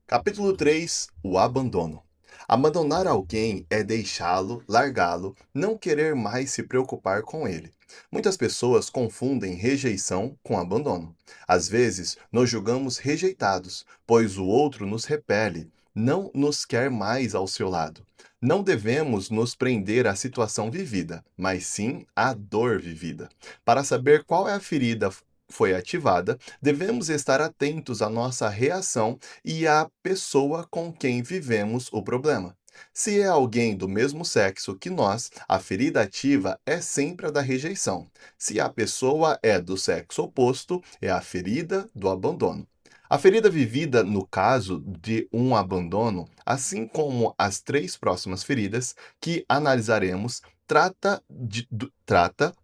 Capítulo 3: O abandono. Abandonar alguém é deixá-lo, largá-lo, não querer mais se preocupar com ele. Muitas pessoas confundem rejeição com abandono. Às vezes, nos julgamos rejeitados, pois o outro nos repele, não nos quer mais ao seu lado. Não devemos nos prender à situação vivida, mas sim à dor vivida. Para saber qual é a ferida foi ativada, devemos estar atentos à nossa reação e a pessoa com quem vivemos o problema. Se é alguém do mesmo sexo que nós, a ferida ativa é sempre a da rejeição. Se a pessoa é do sexo oposto, é a ferida do abandono. A ferida vivida no caso de um abandono, assim como as três próximas feridas que analisaremos, trata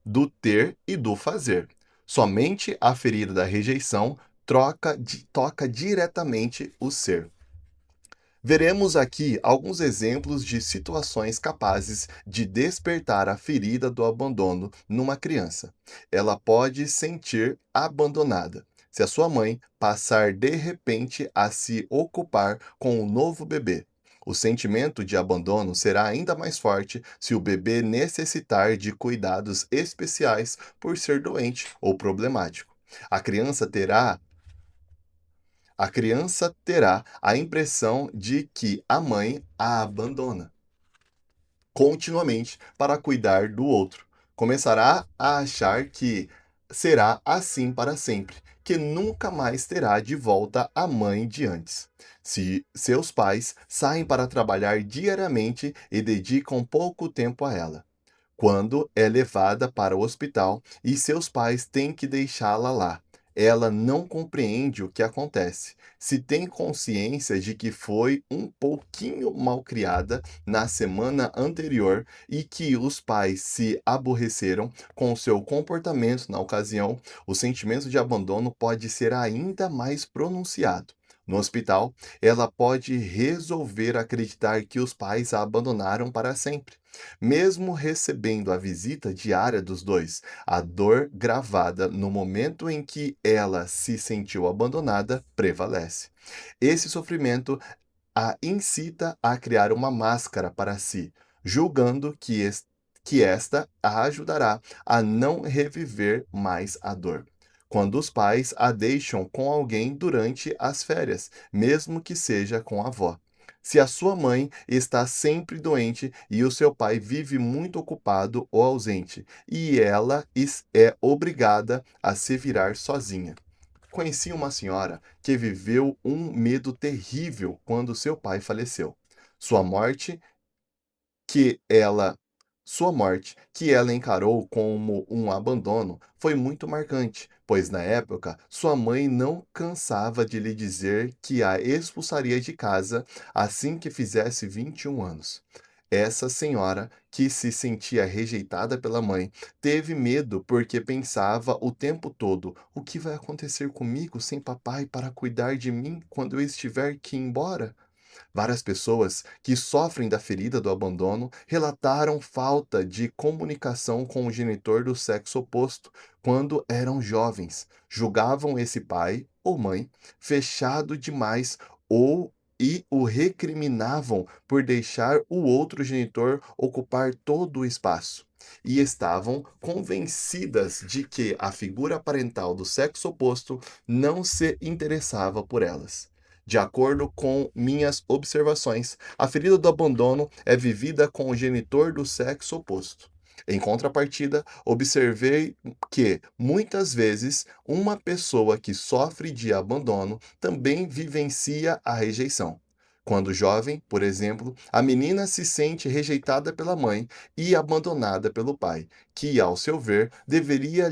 do ter e do fazer. Somente a ferida da rejeição toca diretamente o ser. Veremos aqui alguns exemplos de situações capazes de despertar a ferida do abandono numa criança. Ela pode sentir abandonada se a sua mãe passar de repente a se ocupar com o novo bebê. O sentimento de abandono será ainda mais forte se o bebê necessitar de cuidados especiais por ser doente ou problemático. A criança terá a criança terá a impressão de que a mãe a abandona continuamente para cuidar do outro. Começará a achar que será assim para sempre, que nunca mais terá de volta a mãe de antes. Se seus pais saem para trabalhar diariamente e dedicam pouco tempo a ela, quando é levada para o hospital e seus pais têm que deixá-la lá. Ela não compreende o que acontece. Se tem consciência de que foi um pouquinho malcriada na semana anterior e que os pais se aborreceram com seu comportamento na ocasião, o sentimento de abandono pode ser ainda mais pronunciado. No hospital, ela pode resolver acreditar que os pais a abandonaram para sempre. Mesmo recebendo a visita diária dos dois, a dor gravada no momento em que ela se sentiu abandonada prevalece. Esse sofrimento a incita a criar uma máscara para si, julgando que esta a ajudará a não reviver mais a dor. Quando os pais a deixam com alguém durante as férias, mesmo que seja com a avó. Se a sua mãe está sempre doente e o seu pai vive muito ocupado ou ausente, e ela é obrigada a se virar sozinha. Conheci uma senhora que viveu um medo terrível quando seu pai faleceu. Sua morte, que ela sua morte, que ela encarou como um abandono, foi muito marcante, pois na época sua mãe não cansava de lhe dizer que a expulsaria de casa assim que fizesse 21 anos. Essa senhora, que se sentia rejeitada pela mãe, teve medo porque pensava o tempo todo: o que vai acontecer comigo sem papai para cuidar de mim quando eu estiver que ir embora? Várias pessoas que sofrem da ferida do abandono relataram falta de comunicação com o genitor do sexo oposto quando eram jovens. Julgavam esse pai ou mãe fechado demais ou e o recriminavam por deixar o outro genitor ocupar todo o espaço. E estavam convencidas de que a figura parental do sexo oposto não se interessava por elas. De acordo com minhas observações, a ferida do abandono é vivida com o genitor do sexo oposto. Em contrapartida, observei que, muitas vezes, uma pessoa que sofre de abandono também vivencia a rejeição. Quando jovem, por exemplo, a menina se sente rejeitada pela mãe e abandonada pelo pai, que, ao seu ver, deveria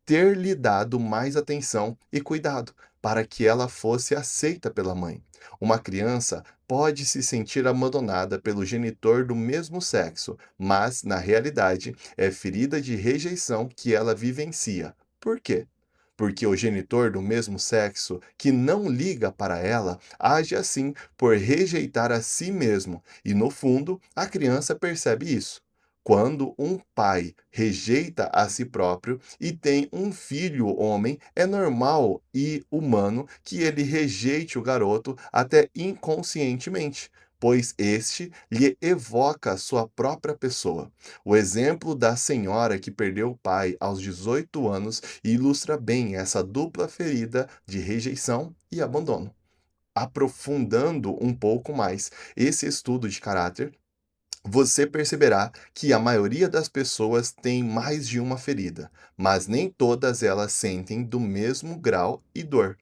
ter lhe dado mais atenção e cuidado para que ela fosse aceita pela mãe. Uma criança pode se sentir abandonada pelo genitor do mesmo sexo, mas, na realidade, é ferida de rejeição que ela vivencia. Por quê? Porque o genitor do mesmo sexo, que não liga para ela, age assim por rejeitar a si mesmo, e no fundo, a criança percebe isso. Quando um pai rejeita a si próprio e tem um filho homem, é normal e humano que ele rejeite o garoto até inconscientemente, pois este lhe evoca sua própria pessoa. O exemplo da senhora que perdeu o pai aos 18 anos ilustra bem essa dupla ferida de rejeição e abandono. Aprofundando um pouco mais esse estudo de caráter, você perceberá que a maioria das pessoas tem mais de uma ferida, mas nem todas elas sentem do mesmo grau e dor.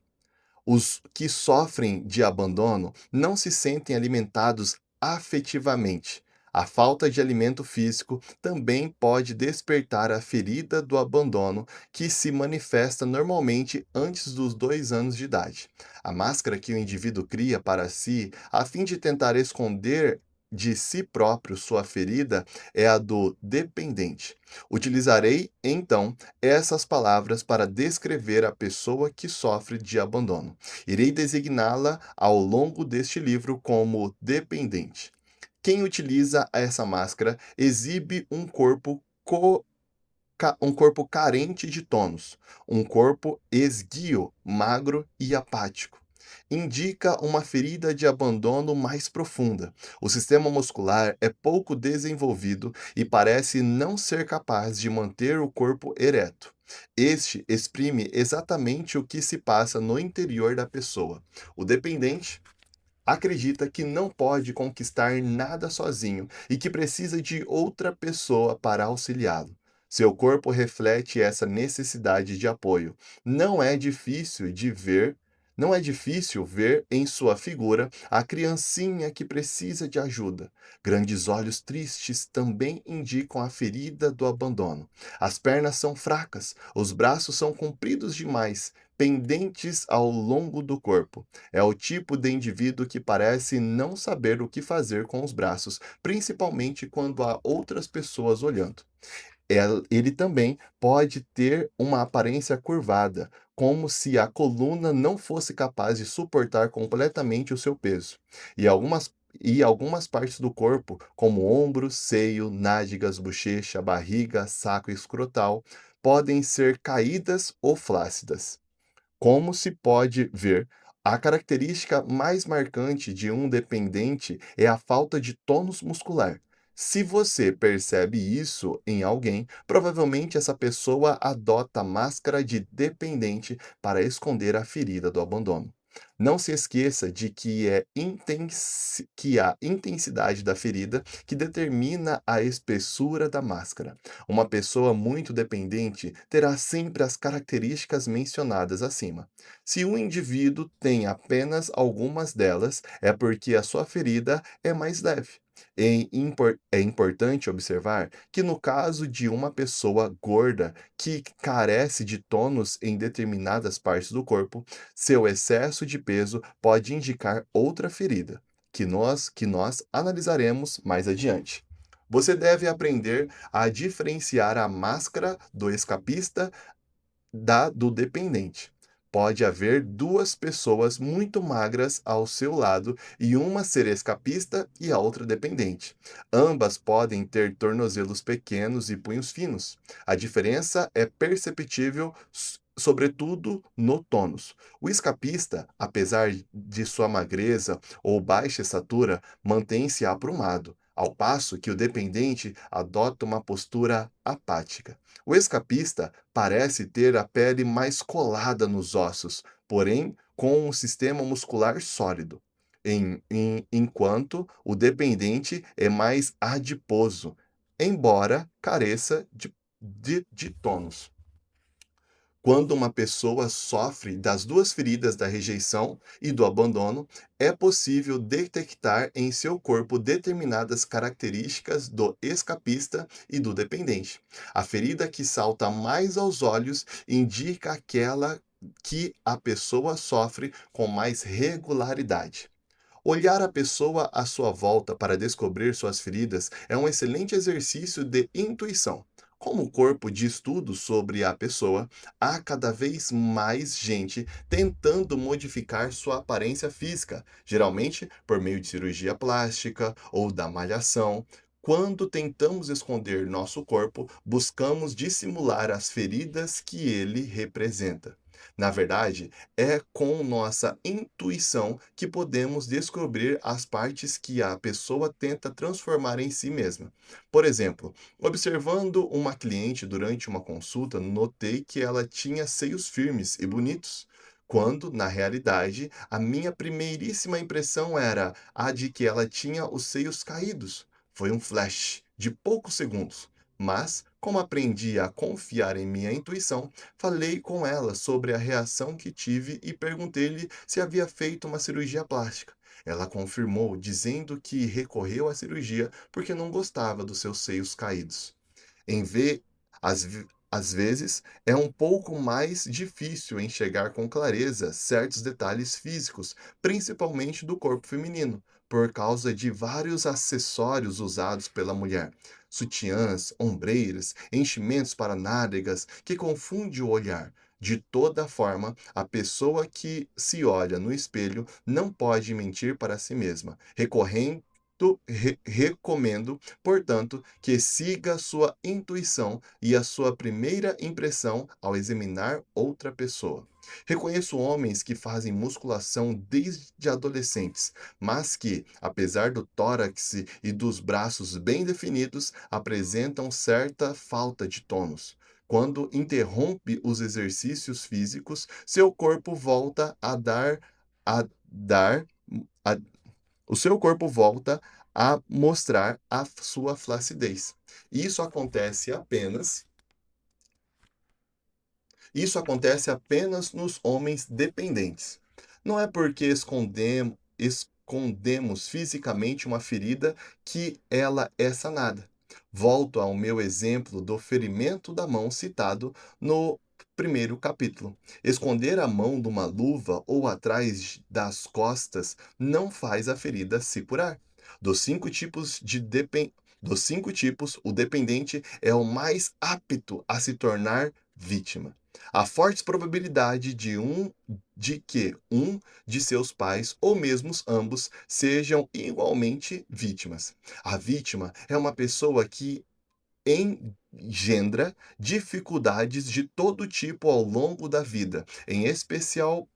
Os que sofrem de abandono não se sentem alimentados afetivamente. A falta de alimento físico também pode despertar a ferida do abandono, que se manifesta normalmente antes dos 2 anos de idade. A máscara que o indivíduo cria para si, a fim de tentar esconder de si próprio sua ferida, é a do dependente. Utilizarei, então, essas palavras para descrever a pessoa que sofre de abandono. Irei designá-la ao longo deste livro como dependente. Quem utiliza essa máscara exibe um corpo carente de tônus, um corpo esguio, magro e apático. Indica uma ferida de abandono mais profunda. O sistema muscular é pouco desenvolvido e parece não ser capaz de manter o corpo ereto. Este exprime exatamente o que se passa no interior da pessoa. O dependente acredita que não pode conquistar nada sozinho e que precisa de outra pessoa para auxiliá-lo. Seu corpo reflete essa necessidade de apoio. Não é difícil de ver, não é difícil ver em sua figura a criancinha que precisa de ajuda. Grandes olhos tristes também indicam a ferida do abandono. As pernas são fracas, os braços são compridos demais, pendentes ao longo do corpo. É o tipo de indivíduo que parece não saber o que fazer com os braços, principalmente quando há outras pessoas olhando. Ele também pode ter uma aparência curvada, como se a coluna não fosse capaz de suportar completamente o seu peso. E algumas partes do corpo, como ombro, seio, nádegas, bochecha, barriga, saco escrotal, podem ser caídas ou flácidas. Como se pode ver, a característica mais marcante de um dependente é a falta de tônus muscular. Se você percebe isso em alguém, provavelmente essa pessoa adota a máscara de dependente para esconder a ferida do abandono. Não se esqueça de que a intensidade da ferida que determina a espessura da máscara. Uma pessoa muito dependente terá sempre as características mencionadas acima. Se um indivíduo tem apenas algumas delas, é porque a sua ferida é mais leve. É importante observar que, no caso de uma pessoa gorda que carece de tônus em determinadas partes do corpo, seu excesso de peso pode indicar outra ferida, que nós analisaremos mais adiante. Você deve aprender a diferenciar a máscara do escapista da do dependente. Pode haver duas pessoas muito magras ao seu lado e uma ser escapista e a outra dependente. Ambas podem ter tornozelos pequenos e punhos finos. A diferença é perceptível, sobretudo no tônus. O escapista, apesar de sua magreza ou baixa estatura, mantém-se aprumado, ao passo que o dependente adota uma postura apática. O escapista parece ter a pele mais colada nos ossos, porém com um sistema muscular sólido, enquanto o dependente é mais adiposo, embora careça de tônus. Quando uma pessoa sofre das duas feridas da rejeição e do abandono, é possível detectar em seu corpo determinadas características do escapista e do dependente. A ferida que salta mais aos olhos indica aquela que a pessoa sofre com mais regularidade. Olhar a pessoa à sua volta para descobrir suas feridas é um excelente exercício de intuição. Como corpo de estudo sobre a pessoa, há cada vez mais gente tentando modificar sua aparência física, geralmente por meio de cirurgia plástica ou da malhação. Quando tentamos esconder nosso corpo, buscamos dissimular as feridas que ele representa. Na verdade, é com nossa intuição que podemos descobrir as partes que a pessoa tenta transformar em si mesma. Por exemplo, observando uma cliente durante uma consulta, notei que ela tinha seios firmes e bonitos, quando, na realidade, a minha primeiríssima impressão era a de que ela tinha os seios caídos. Foi um flash de poucos segundos, mas, como aprendi a confiar em minha intuição, falei com ela sobre a reação que tive e perguntei-lhe se havia feito uma cirurgia plástica. Ela confirmou, dizendo que recorreu à cirurgia porque não gostava dos seus seios caídos. Em ve às vezes, é um pouco mais difícil enxergar com clareza certos detalhes físicos, principalmente do corpo feminino, por causa de vários acessórios usados pela mulher. Sutiãs, ombreiras, enchimentos para nádegas, que confunde o olhar. De toda forma, a pessoa que se olha no espelho não pode mentir para si mesma. Recomendo, portanto, que siga sua intuição e a sua primeira impressão ao examinar outra pessoa. Reconheço homens que fazem musculação desde adolescentes, mas que, apesar do tórax e dos braços bem definidos, apresentam certa falta de tônus. Quando interrompe os exercícios físicos, seu corpo volta a dar a o seu corpo volta a mostrar a sua flacidez. Isso acontece apenas isso acontece apenas nos homens dependentes. Não é porque escondemos fisicamente uma ferida que ela é sanada. Volto ao meu exemplo do ferimento da mão citado no primeiro capítulo. Esconder a mão de uma luva ou atrás das costas não faz a ferida se curar. Dos cinco tipos de depen... Dos cinco tipos, o dependente é o mais apto a se tornar vítima. Há forte probabilidade de que um de seus pais, ou mesmo ambos, sejam igualmente vítimas. A vítima é uma pessoa que engendra dificuldades de todo tipo ao longo da vida, em especial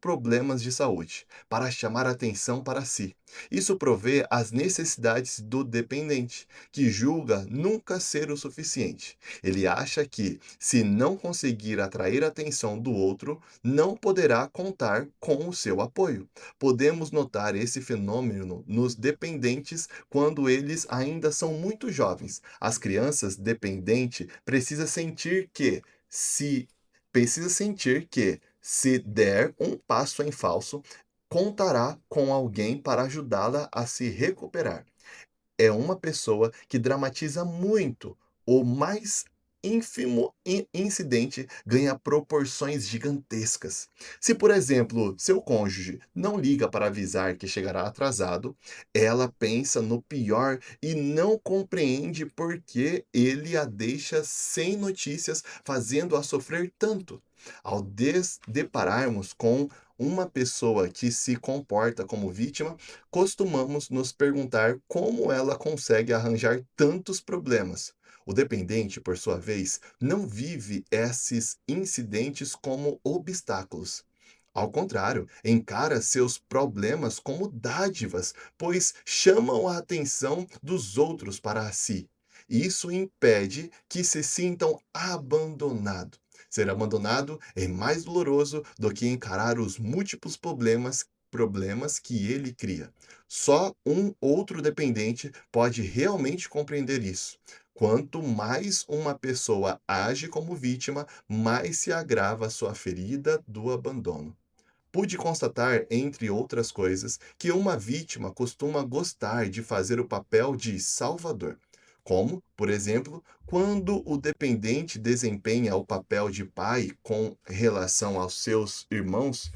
problemas de saúde, para chamar atenção para si. Isso provê as necessidades do dependente, que julga nunca ser o suficiente. Ele acha que, se não conseguir atrair a atenção do outro, não poderá contar com o seu apoio. Podemos notar esse fenômeno nos dependentes quando eles ainda são muito jovens. As crianças dependentes precisam sentir que se der um passo em falso, contará com alguém para ajudá-la a se recuperar. É uma pessoa que dramatiza muito. O mais ínfimo incidente ganha proporções gigantescas. Se, por exemplo, seu cônjuge não liga para avisar que chegará atrasado, ela pensa no pior e não compreende por que ele a deixa sem notícias, fazendo-a sofrer tanto. Ao depararmos com uma pessoa que se comporta como vítima, costumamos nos perguntar como ela consegue arranjar tantos problemas. O dependente, por sua vez, não vive esses incidentes como obstáculos. Ao contrário, encara seus problemas como dádivas, pois chamam a atenção dos outros para si. Isso impede que se sintam abandonados. Ser abandonado é mais doloroso do que encarar os múltiplos problemas que ele cria. Só um outro dependente pode realmente compreender isso. Quanto mais uma pessoa age como vítima, mais se agrava sua ferida do abandono. Pude constatar, entre outras coisas, que uma vítima costuma gostar de fazer o papel de salvador. Como, por exemplo, quando o dependente desempenha o papel de pai com relação aos seus irmãos,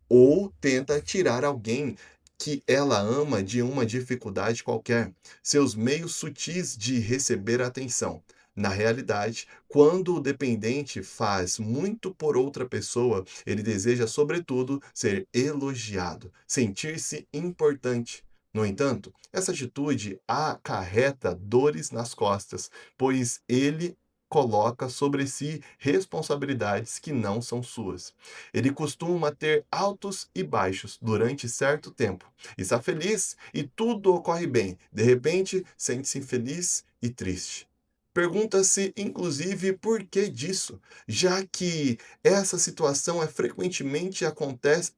ou tenta tirar alguém que ela ama de uma dificuldade qualquer, seus meios sutis de receber atenção. Na realidade, quando o dependente faz muito por outra pessoa, ele deseja, sobretudo, ser elogiado, sentir-se importante. No entanto, essa atitude acarreta dores nas costas, pois ele coloca sobre si responsabilidades que não são suas. Ele costuma ter altos e baixos durante certo tempo. Está feliz e tudo ocorre bem. De repente, sente-se infeliz e triste. Pergunta-se, inclusive, por que disso, já que essa situação frequentemente acontece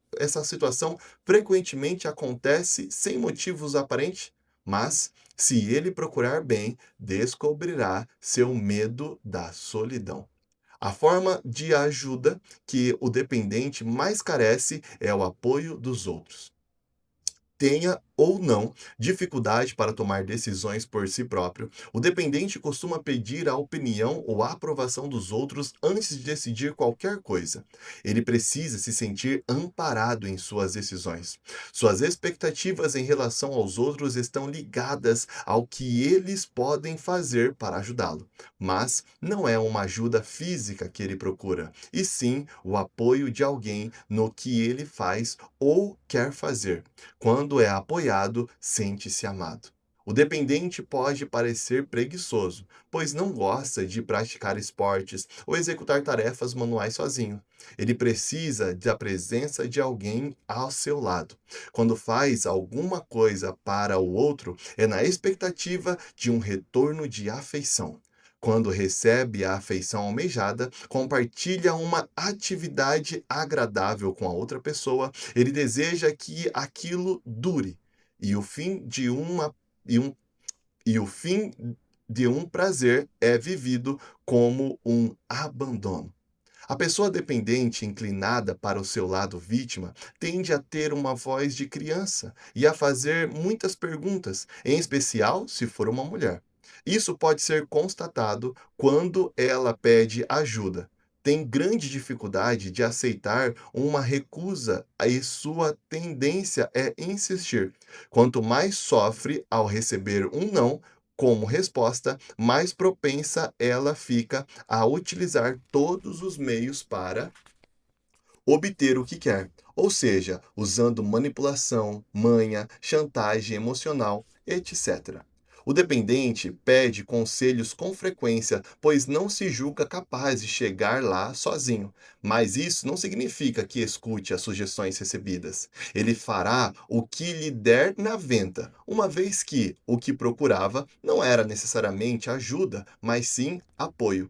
sem motivos aparentes, mas, se ele procurar bem, descobrirá seu medo da solidão. A forma de ajuda que o dependente mais carece é o apoio dos outros. Tenha ou não dificuldade para tomar decisões por si próprio, o dependente costuma pedir a opinião ou a aprovação dos outros antes de decidir qualquer coisa. Ele precisa se sentir amparado em suas decisões. Suas expectativas em relação aos outros estão ligadas ao que eles podem fazer para ajudá-lo. Mas não é uma ajuda física que ele procura, e sim o apoio de alguém no que ele faz ou quer fazer. Quando é apoiado, sente-se amado. O dependente pode parecer preguiçoso, pois não gosta de praticar esportes ou executar tarefas manuais sozinho. Ele precisa da presença de alguém ao seu lado. Quando faz alguma coisa para o outro, é na expectativa de um retorno de afeição. Quando recebe a afeição almejada, compartilha uma atividade agradável com a outra pessoa, ele deseja que aquilo dure. E o fim de uma e um e o fim de um prazer é vivido como um abandono. A pessoa dependente, inclinada para o seu lado vítima, tende a ter uma voz de criança e a fazer muitas perguntas, em especial se for uma mulher. Isso pode ser constatado quando ela pede ajuda. Tem grande dificuldade de aceitar uma recusa e sua tendência é insistir. Quanto mais sofre ao receber um não como resposta, mais propensa ela fica a utilizar todos os meios para obter o que quer, ou seja, usando manipulação, manha, chantagem emocional, etc. O dependente pede conselhos com frequência, pois não se julga capaz de chegar lá sozinho. Mas isso não significa que escute as sugestões recebidas. Ele fará o que lhe der na venta, uma vez que o que procurava não era necessariamente ajuda, mas sim apoio.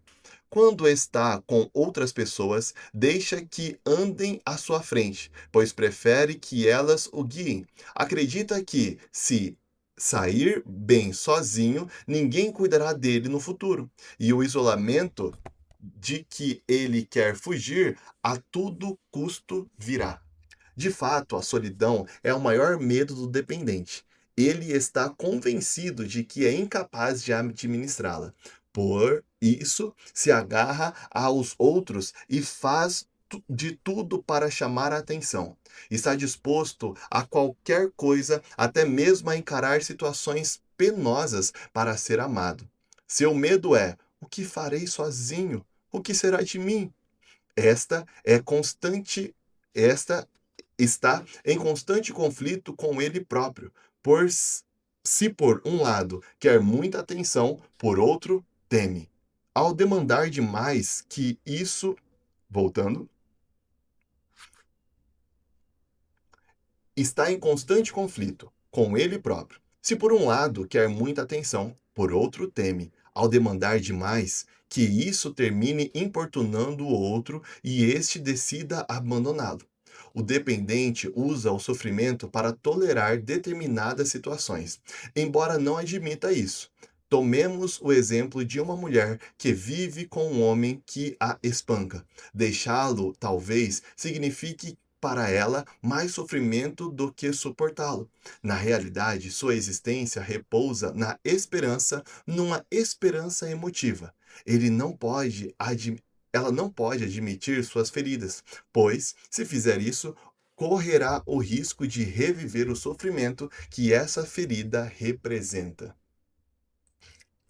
Quando está com outras pessoas, deixa que andem à sua frente, pois prefere que elas o guiem. Acredita que, se sair bem sozinho, ninguém cuidará dele no futuro. E o isolamento de que ele quer fugir a todo custo virá. De fato, a solidão é o maior medo do dependente. Ele está convencido de que é incapaz de administrá-la. Por isso, se agarra aos outros e faz de tudo para chamar a atenção. Está disposto a qualquer coisa, até mesmo a encarar situações penosas para ser amado. Seu medo é: o que farei sozinho? O que será de mim? Esta é constante, esta está em constante conflito com ele próprio, por se por um lado quer muita atenção, por outro teme. Ao demandar demais que isso, voltando, está em constante conflito com ele próprio. Se por um lado quer muita atenção, por outro teme, ao demandar demais, que isso termine importunando o outro e este decida abandoná-lo. O dependente usa o sofrimento para tolerar determinadas situações, embora não admita isso. Tomemos o exemplo de uma mulher que vive com um homem que a espanca. Deixá-lo, talvez, signifique para ela mais sofrimento do que suportá-lo. Na realidade, sua existência repousa na esperança, numa esperança emotiva. Ele não pode Ela não pode admitir suas feridas, pois, se fizer isso, correrá o risco de reviver o sofrimento que essa ferida representa.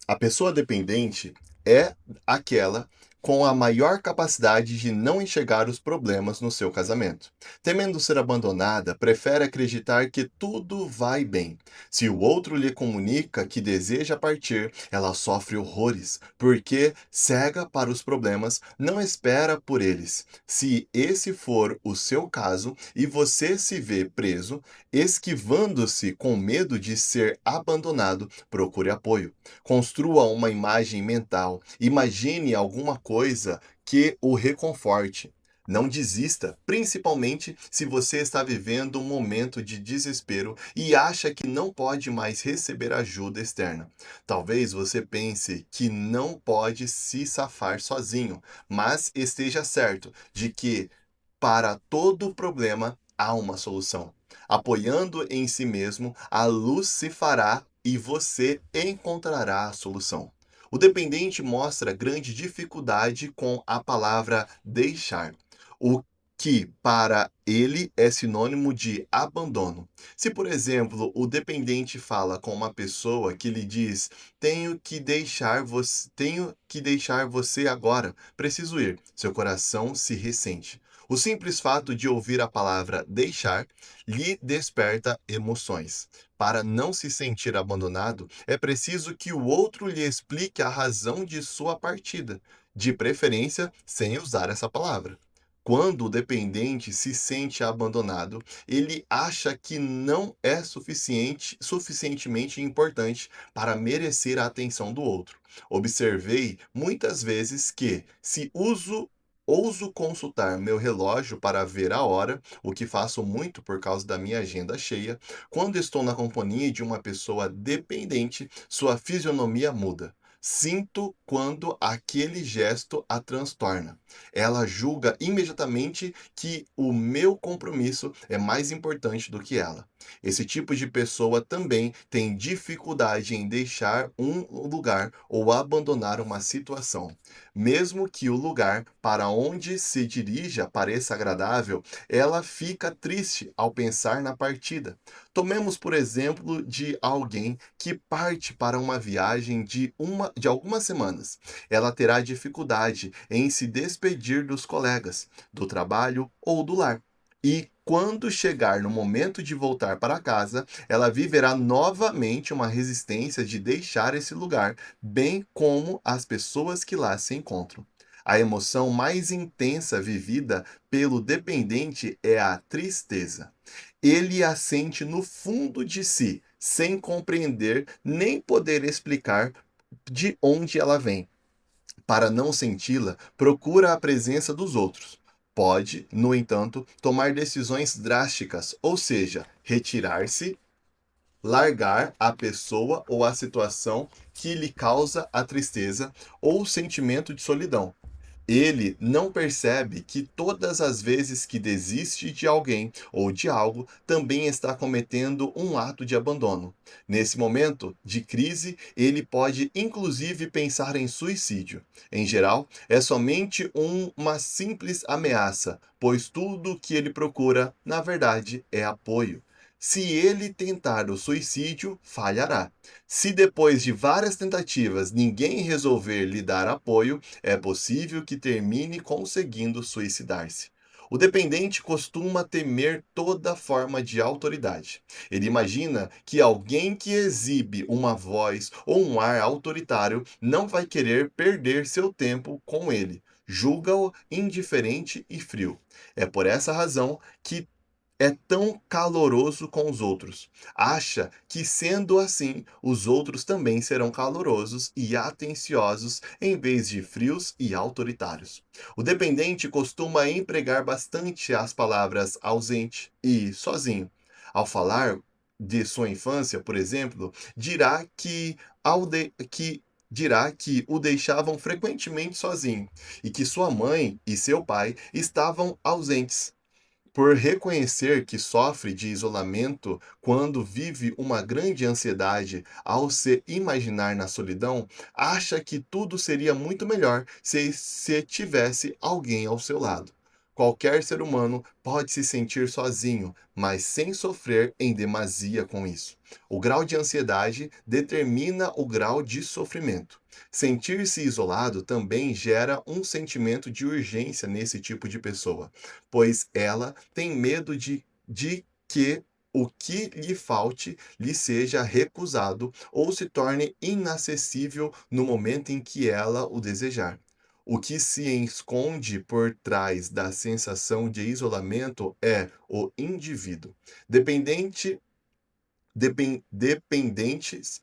A pessoa dependente é aquela com a maior capacidade de não enxergar os problemas no seu casamento. Temendo ser abandonada, prefere acreditar que tudo vai bem. Se o outro lhe comunica que deseja partir, ela sofre horrores, porque, cega para os problemas, não espera por eles. Se esse for o seu caso e você se vê preso, esquivando-se com medo de ser abandonado, procure apoio. Construa uma imagem mental. Imagine alguma coisa que o reconforte. Não desista, principalmente se você está vivendo um momento de desespero e acha que não pode mais receber ajuda externa. Talvez você pense que não pode se safar sozinho, mas esteja certo de que para todo problema há uma solução. Apoiando em si mesmo, a luz se fará e você encontrará a solução. O dependente mostra grande dificuldade com a palavra deixar, o que para ele é sinônimo de abandono. Se, por exemplo, o dependente fala com uma pessoa que lhe diz: tenho que deixar você agora, preciso ir", seu coração se ressente. O simples fato de ouvir a palavra deixar lhe desperta emoções. Para não se sentir abandonado, é preciso que o outro lhe explique a razão de sua partida, de preferência sem usar essa palavra. Quando o dependente se sente abandonado, ele acha que não é suficientemente importante para merecer a atenção do outro. Observei muitas vezes que, se ouso consultar meu relógio para ver a hora, o que faço muito por causa da minha agenda cheia, quando estou na companhia de uma pessoa dependente, sua fisionomia muda. Sinto quando aquele gesto a transtorna. Ela julga imediatamente que o meu compromisso é mais importante do que ela. Esse tipo de pessoa também tem dificuldade em deixar um lugar ou abandonar uma situação. Mesmo que o lugar para onde se dirija pareça agradável, ela fica triste ao pensar na partida. Tomemos, por exemplo, de alguém que parte para uma viagem de algumas semanas. Ela terá dificuldade em se despedir dos colegas, do trabalho ou do lar. E quando chegar no momento de voltar para casa, ela viverá novamente uma resistência de deixar esse lugar, bem como as pessoas que lá se encontram. A emoção mais intensa vivida pelo dependente é a tristeza. Ele a sente no fundo de si, sem compreender nem poder explicar de onde ela vem. Para não senti-la, procura a presença dos outros. Pode, no entanto, tomar decisões drásticas, ou seja, retirar-se, largar a pessoa ou a situação que lhe causa a tristeza ou o sentimento de solidão. Ele não percebe que todas as vezes que desiste de alguém ou de algo, também está cometendo um ato de abandono. Nesse momento de crise, ele pode inclusive pensar em suicídio. Em geral, é somente uma simples ameaça, pois tudo o que ele procura, na verdade, é apoio. Se ele tentar o suicídio, falhará. Se depois de várias tentativas ninguém resolver lhe dar apoio, é possível que termine conseguindo suicidar-se. O dependente costuma temer toda forma de autoridade. Ele imagina que alguém que exibe uma voz ou um ar autoritário não vai querer perder seu tempo com ele. Julga-o indiferente e frio. É por essa razão que é tão caloroso com os outros. Acha que, sendo assim, os outros também serão calorosos e atenciosos em vez de frios e autoritários. O dependente costuma empregar bastante as palavras ausente e sozinho. Ao falar de sua infância, por exemplo, dirá que o deixavam frequentemente sozinho e que sua mãe e seu pai estavam ausentes. Por reconhecer que sofre de isolamento quando vive uma grande ansiedade ao se imaginar na solidão, acha que tudo seria muito melhor se tivesse alguém ao seu lado. Qualquer ser humano pode se sentir sozinho, mas sem sofrer em demasia com isso. O grau de ansiedade determina o grau de sofrimento. Sentir-se isolado também gera um sentimento de urgência nesse tipo de pessoa, pois ela tem medo de que o que lhe falte lhe seja recusado ou se torne inacessível no momento em que ela o desejar. O que se esconde por trás da sensação de isolamento é o indivíduo. Dependente, dependentes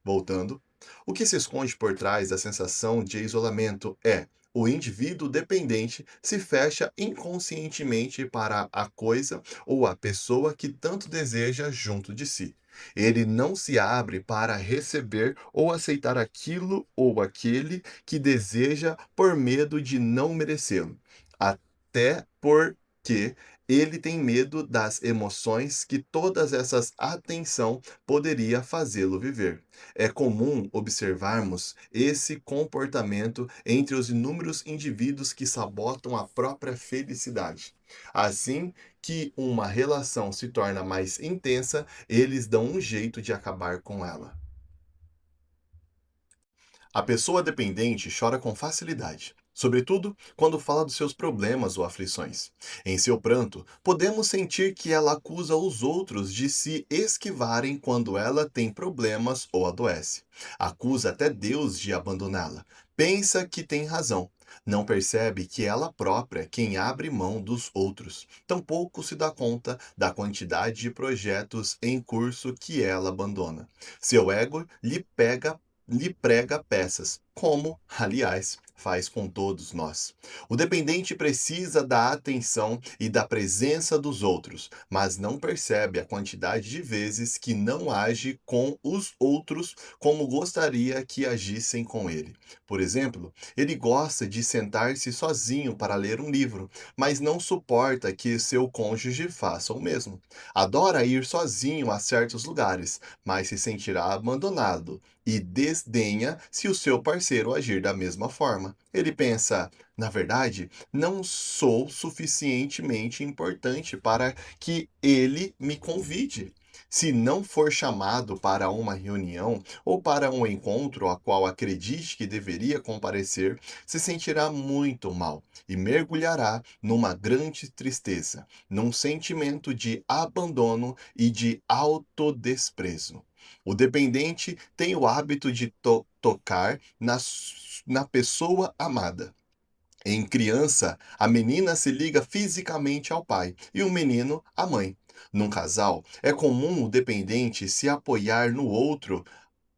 Voltando, o que se esconde por trás da sensação de isolamento é o indivíduo dependente se fecha inconscientemente para a coisa ou a pessoa que tanto deseja junto de si. Ele não se abre para receber ou aceitar aquilo ou aquele que deseja por medo de não merecê-lo. Até porque ele tem medo das emoções que todas essas atenção poderia fazê-lo viver. É comum observarmos esse comportamento entre os inúmeros indivíduos que sabotam a própria felicidade. Assim que uma relação se torna mais intensa, eles dão um jeito de acabar com ela. A pessoa dependente chora com facilidade, sobretudo quando fala dos seus problemas ou aflições. Em seu pranto, podemos sentir que ela acusa os outros de se esquivarem quando ela tem problemas ou adoece. Acusa até Deus de abandoná-la. Pensa que tem razão. Não percebe que ela própria é quem abre mão dos outros. Tampouco se dá conta da quantidade de projetos em curso que ela abandona. Seu ego lhe prega peças, como, aliás, faz com todos nós. O dependente precisa da atenção e da presença dos outros, mas não percebe a quantidade de vezes que não age com os outros como gostaria que agissem com ele. Por exemplo, ele gosta de sentar-se sozinho para ler um livro, mas não suporta que seu cônjuge faça o mesmo. Adora ir sozinho a certos lugares, mas se sentirá abandonado e desdenha se o seu parceiro agir da mesma forma. Ele pensa: na verdade, não sou suficientemente importante para que ele me convide. Se não for chamado para uma reunião ou para um encontro a qual acredite que deveria comparecer, se sentirá muito mal e mergulhará numa grande tristeza, num sentimento de abandono e de autodesprezo. O dependente tem o hábito de tocar na pessoa amada. Em criança, a menina se liga fisicamente ao pai e o menino à mãe. Num casal, é comum o dependente se apoiar no outro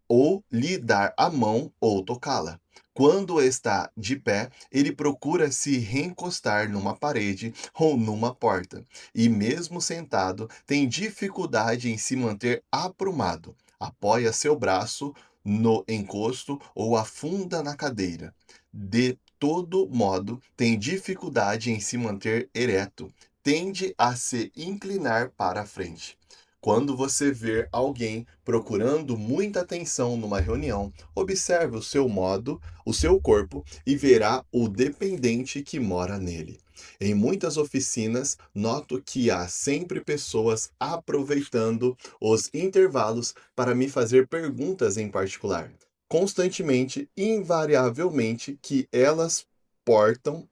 ou lhe dar a mão ou tocá-la. Quando está de pé, ele procura se reencostar numa parede ou numa porta, e mesmo sentado, tem dificuldade em se manter aprumado. Apoia seu braço no encosto ou afunda na cadeira. De todo modo, tem dificuldade em se manter ereto, tende a se inclinar para a frente. Quando você ver alguém procurando muita atenção numa reunião, observe o seu modo, o seu corpo e verá o dependente que mora nele. Em muitas oficinas, noto que há sempre pessoas aproveitando os intervalos para me fazer perguntas em particular. Constantemente, invariavelmente, que elas portam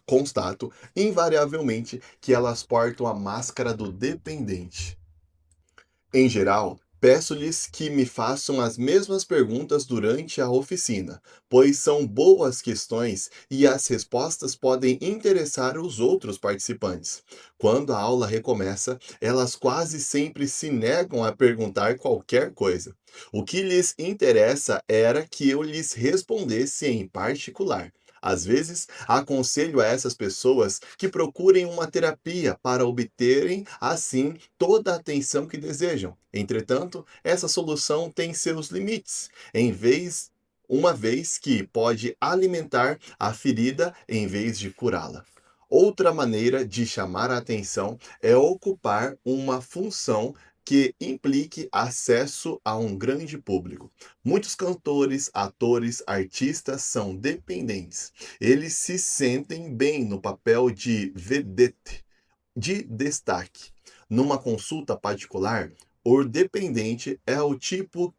constato invariavelmente que elas portam a máscara do dependente. Em geral, peço-lhes que me façam as mesmas perguntas durante a oficina, pois são boas questões e as respostas podem interessar os outros participantes. Quando a aula recomeça, elas quase sempre se negam a perguntar qualquer coisa. O que lhes interessa era que eu lhes respondesse em particular. Às vezes, aconselho a essas pessoas que procurem uma terapia para obterem, assim, toda a atenção que desejam. Entretanto, essa solução tem seus limites, uma vez que pode alimentar a ferida em vez de curá-la. Outra maneira de chamar a atenção é ocupar uma função que implique acesso a um grande público. Muitos cantores, atores, artistas são dependentes. Eles se sentem bem no papel de vedette, de destaque. Numa consulta particular, o dependente é o tipo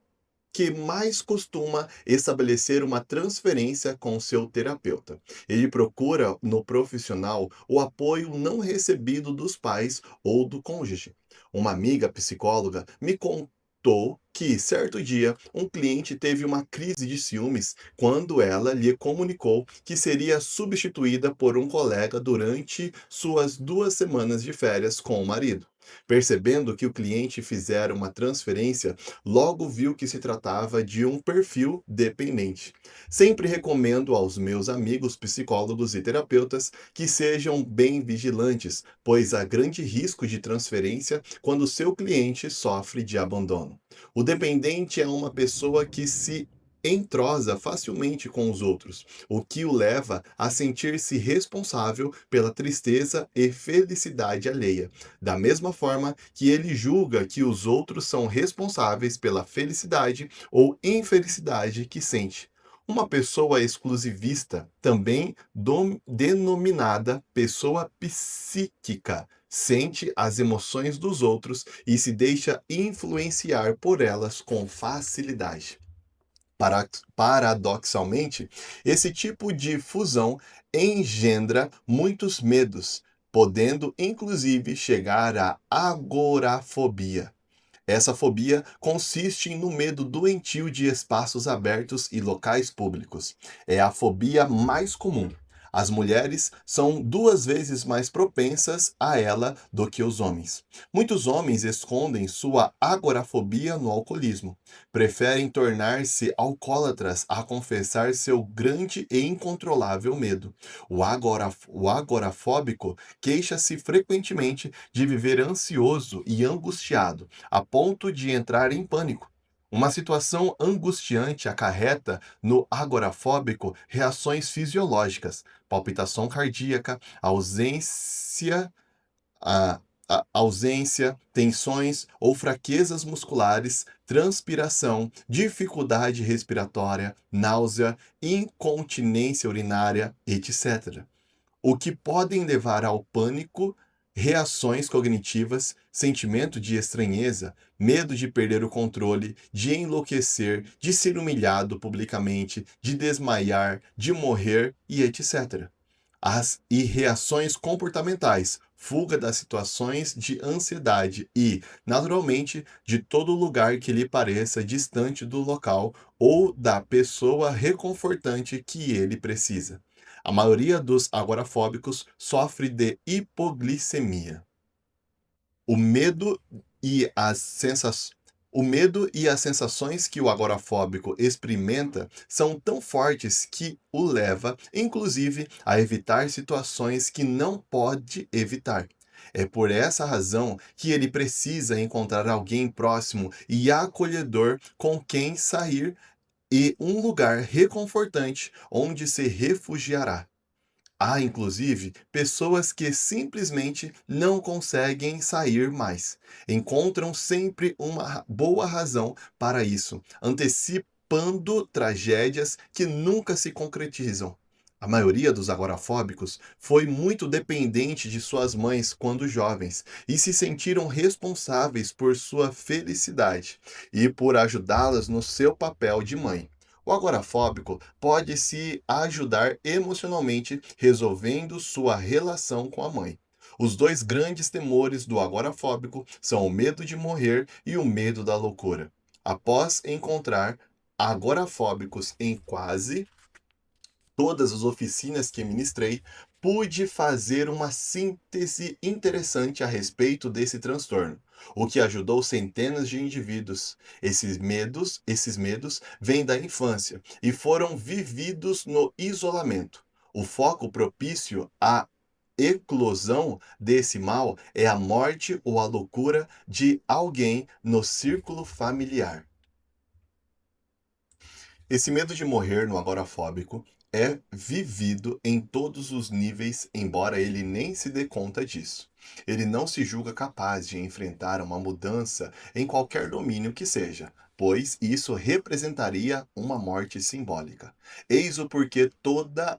que mais costuma estabelecer uma transferência com seu terapeuta. Ele procura no profissional o apoio não recebido dos pais ou do cônjuge. Uma amiga psicóloga me contou que, certo dia, um cliente teve uma crise de ciúmes quando ela lhe comunicou que seria substituída por um colega durante suas 2 semanas de férias com o marido. Percebendo que o cliente fizera uma transferência, logo viu que se tratava de um perfil dependente. Sempre recomendo aos meus amigos psicólogos e terapeutas que sejam bem vigilantes, pois há grande risco de transferência quando seu cliente sofre de abandono. O dependente é uma pessoa que se entrosa facilmente com os outros, o que o leva a sentir-se responsável pela tristeza e felicidade alheia, da mesma forma que ele julga que os outros são responsáveis pela felicidade ou infelicidade que sente. Uma pessoa exclusivista, também denominada pessoa psíquica, sente as emoções dos outros e se deixa influenciar por elas com facilidade. Paradoxalmente, esse tipo de fusão engendra muitos medos, podendo inclusive chegar à agorafobia. Essa fobia consiste no medo doentio de espaços abertos e locais públicos. É a fobia mais comum. As mulheres são 2 vezes mais propensas a ela do que os homens. Muitos homens escondem sua agorafobia no alcoolismo. Preferem tornar-se alcoólatras a confessar seu grande e incontrolável medo. O agorafóbico queixa-se frequentemente de viver ansioso e angustiado a ponto de entrar em pânico. Uma situação angustiante acarreta no agorafóbico reações fisiológicas, palpitação cardíaca, a, ausência, tensões ou fraquezas musculares, transpiração, dificuldade respiratória, náusea, incontinência urinária, etc. O que podem levar ao pânico, reações cognitivas, sentimento de estranheza, medo de perder o controle, de enlouquecer, de ser humilhado publicamente, de desmaiar, de morrer e etc. E reações comportamentais, fuga das situações de ansiedade e, naturalmente, de todo lugar que lhe pareça distante do local ou da pessoa reconfortante que ele precisa. A maioria dos agorafóbicos sofre de hipoglicemia. O medo e as sensações o medo e as sensações que o agorafóbico experimenta são tão fortes que o leva, inclusive, a evitar situações que não pode evitar. É por essa razão que ele precisa encontrar alguém próximo e acolhedor com quem sair e um lugar reconfortante onde se refugiará. Há, inclusive, pessoas que simplesmente não conseguem sair mais. Encontram sempre uma boa razão para isso, antecipando tragédias que nunca se concretizam. A maioria dos agorafóbicos foi muito dependente de suas mães quando jovens e se sentiram responsáveis por sua felicidade e por ajudá-las no seu papel de mãe. O agorafóbico pode se ajudar emocionalmente resolvendo sua relação com a mãe. Os dois grandes temores do agorafóbico são o medo de morrer e o medo da loucura. Após encontrar agorafóbicos em quase todas as oficinas que ministrei, pude fazer uma síntese interessante a respeito desse transtorno, o que ajudou centenas de indivíduos. Esses medos vêm da infância e foram vividos no isolamento. O foco propício à eclosão desse mal é a morte ou a loucura de alguém no círculo familiar. Esse medo de morrer no agorafóbico é vivido em todos os níveis, embora ele nem se dê conta disso. Ele não se julga capaz de enfrentar uma mudança em qualquer domínio que seja, pois isso representaria uma morte simbólica. Eis o porquê toda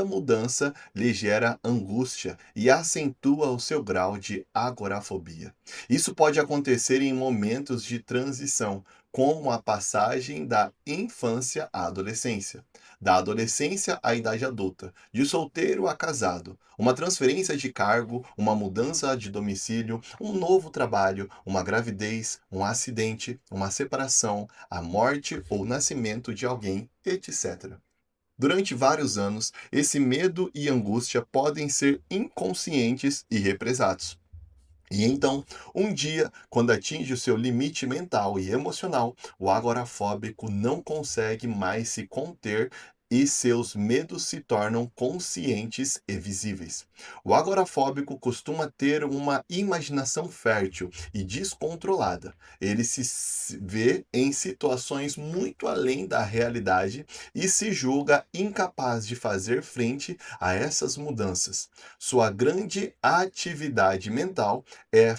mudança lhe gera angústia e acentua o seu grau de agorafobia. Isso pode acontecer em momentos de transição, como a passagem da infância à adolescência, da adolescência à idade adulta, de solteiro a casado, uma transferência de cargo, uma mudança de domicílio, um novo trabalho, uma gravidez, um acidente, uma separação, a morte ou nascimento de alguém, etc. Durante vários anos, esse medo e angústia podem ser inconscientes e represados. E então, um dia, quando atinge o seu limite mental e emocional, o agorafóbico não consegue mais se conter e seus medos se tornam conscientes e visíveis. O agorafóbico costuma ter uma imaginação fértil e descontrolada. Ele se vê em situações muito além da realidade e se julga incapaz de fazer frente a essas mudanças. Sua grande atividade mental é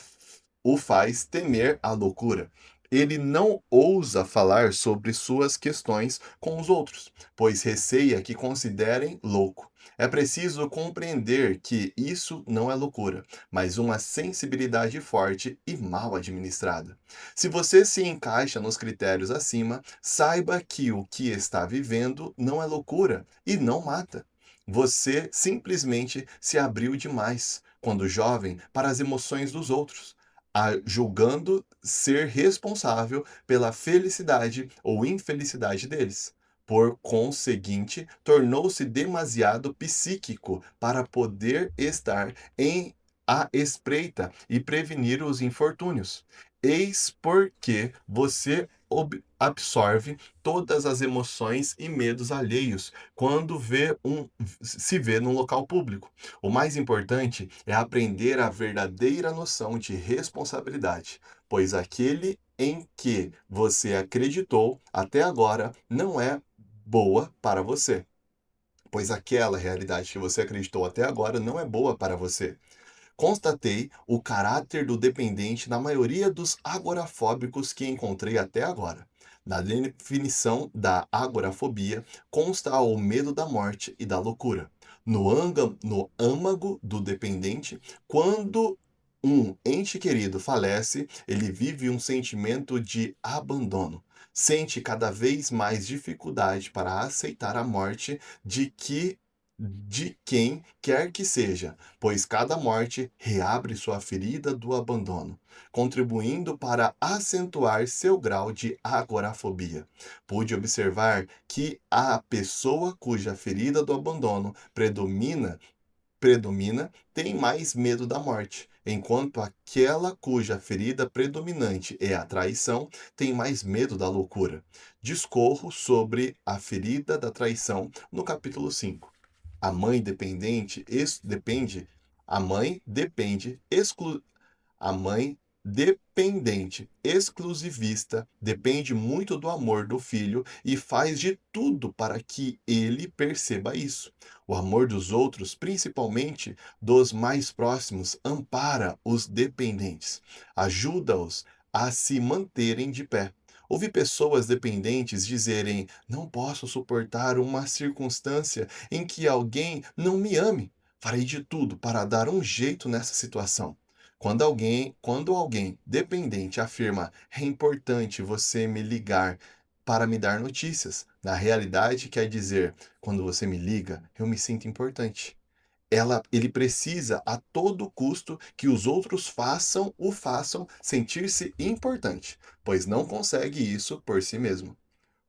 o faz temer a loucura. Ele não ousa falar sobre suas questões com os outros, pois receia que considerem louco. É preciso compreender que isso não é loucura, mas uma sensibilidade forte e mal administrada. Se você se encaixa nos critérios acima, saiba que o que está vivendo não é loucura e não mata. Você simplesmente se abriu demais, quando jovem, para as emoções dos outros, julgando ser responsável pela felicidade ou infelicidade deles. Por conseguinte, tornou-se demasiado psíquico para poder estar em à espreita e prevenir os infortúnios. Eis porque você absorve todas as emoções e medos alheios quando se vê num local público. O mais importante é aprender a verdadeira noção de responsabilidade, pois aquele em que você acreditou até agora não é boa para você. Pois aquela realidade que você acreditou até agora não é boa para você. Constatei o caráter do dependente na maioria dos agorafóbicos que encontrei até agora. Na definição da agorafobia consta o medo da morte e da loucura. No âmago do dependente, quando um ente querido falece, ele vive um sentimento de abandono. Sente cada vez mais dificuldade para aceitar a morte de quem quer que seja, pois cada morte reabre sua ferida do abandono, contribuindo para acentuar seu grau de agorafobia. Pude observar que a pessoa cuja ferida do abandono predomina tem mais medo da morte, enquanto aquela cuja ferida predominante é a traição tem mais medo da loucura. Discorro sobre a ferida da traição no capítulo 5. A mãe dependente depende, a mãe depende a mãe dependente, exclusivista, depende muito do amor do filho e faz de tudo para que ele perceba isso. O amor dos outros, principalmente dos mais próximos, ampara os dependentes, ajuda-os a se manterem de pé. Ouvi pessoas dependentes dizerem: não posso suportar uma circunstância em que alguém não me ame. Farei de tudo para dar um jeito nessa situação. Quando alguém dependente afirma: é importante você me ligar para me dar notícias, na realidade quer dizer: quando você me liga, eu me sinto importante. Ele precisa a todo custo que os outros o façam sentir-se importante, pois não consegue isso por si mesmo.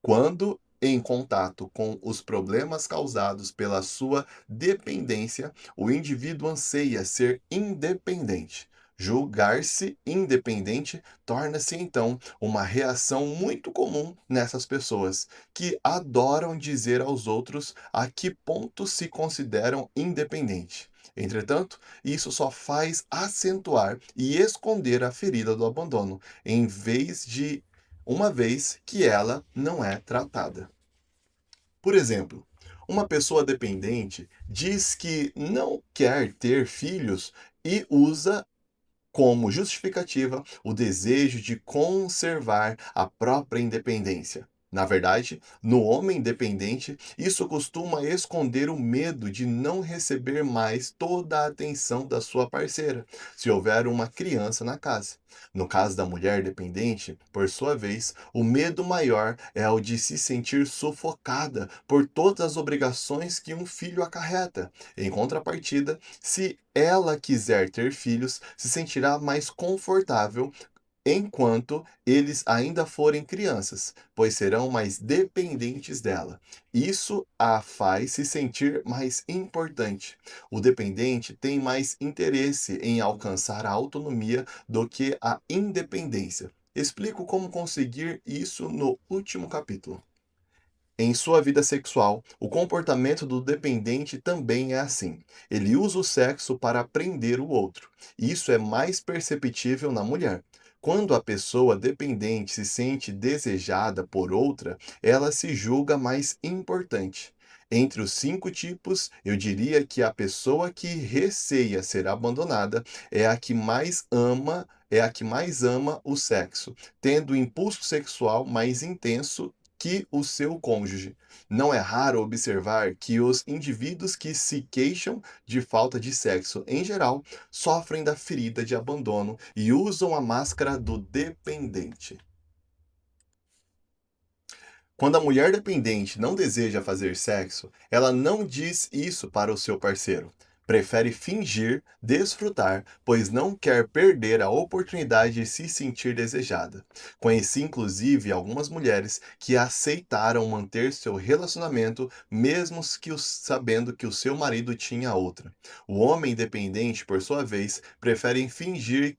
Quando em contato com os problemas causados pela sua dependência, o indivíduo anseia ser independente. Julgar-se independente torna-se então uma reação muito comum nessas pessoas, que adoram dizer aos outros a que ponto se consideram independentes. Entretanto, isso só faz acentuar e esconder a ferida do abandono, em vez de uma vez que ela não é tratada. Por exemplo, Uma pessoa dependente diz que não quer ter filhos e usa como justificativa o desejo de conservar a própria independência. Na verdade, no homem dependente, isso costuma esconder o medo de não receber mais toda a atenção da sua parceira, se houver uma criança na casa. No caso da mulher dependente, por sua vez, o medo maior é o de se sentir sufocada por todas as obrigações que um filho acarreta. Em contrapartida, se ela quiser ter filhos, se sentirá mais confortável enquanto eles ainda forem crianças, pois serão mais dependentes dela. Isso a faz se sentir mais importante. O dependente tem mais interesse em alcançar a autonomia do que a independência. Explico como conseguir isso no último capítulo. Em sua vida sexual, o comportamento do dependente também é assim. Ele usa o sexo para prender o outro. Isso é mais perceptível na mulher. Quando a pessoa dependente se sente desejada por outra, ela se julga mais importante. Entre os 5 tipos, eu diria que a pessoa que receia ser abandonada é a que mais ama o sexo, tendo o impulso sexual mais intenso que o seu cônjuge. Não é raro observar que os indivíduos que se queixam de falta de sexo, em geral, sofrem da ferida de abandono e usam a máscara do dependente. Quando a mulher dependente não deseja fazer sexo, ela não diz isso para o seu parceiro. Prefere fingir desfrutar, pois não quer perder a oportunidade de se sentir desejada. Conheci inclusive algumas mulheres que aceitaram manter seu relacionamento mesmo sabendo que o seu marido tinha outra. O homem dependente, por sua vez, prefere fingir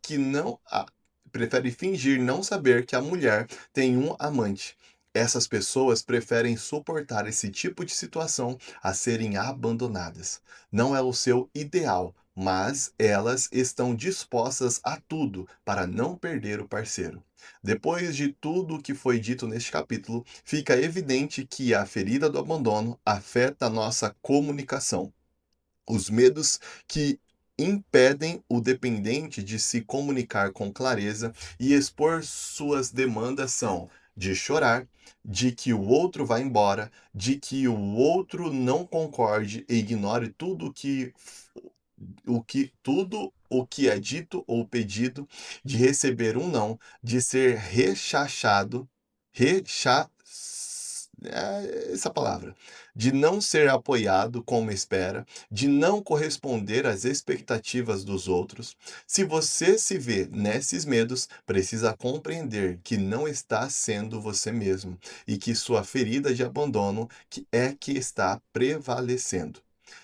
não saber que a mulher tem um amante. Essas pessoas preferem suportar esse tipo de situação a serem abandonadas. Não é o seu ideal, mas elas estão dispostas a tudo para não perder o parceiro. Depois de tudo o que foi dito neste capítulo, fica evidente que a ferida do abandono afeta a nossa comunicação. Os medos que impedem o dependente de se comunicar com clareza e expor suas demandas são de chorar, de que o outro vá embora, de que o outro não concorde e ignore tudo o que é dito ou pedido, de receber um não, de ser rechachado, recha, essa palavra, de não ser apoiado como espera, de não corresponder às expectativas dos outros. Se você se vê nesses medos, precisa compreender que não está sendo você mesmo e que sua ferida de abandono que está prevalecendo.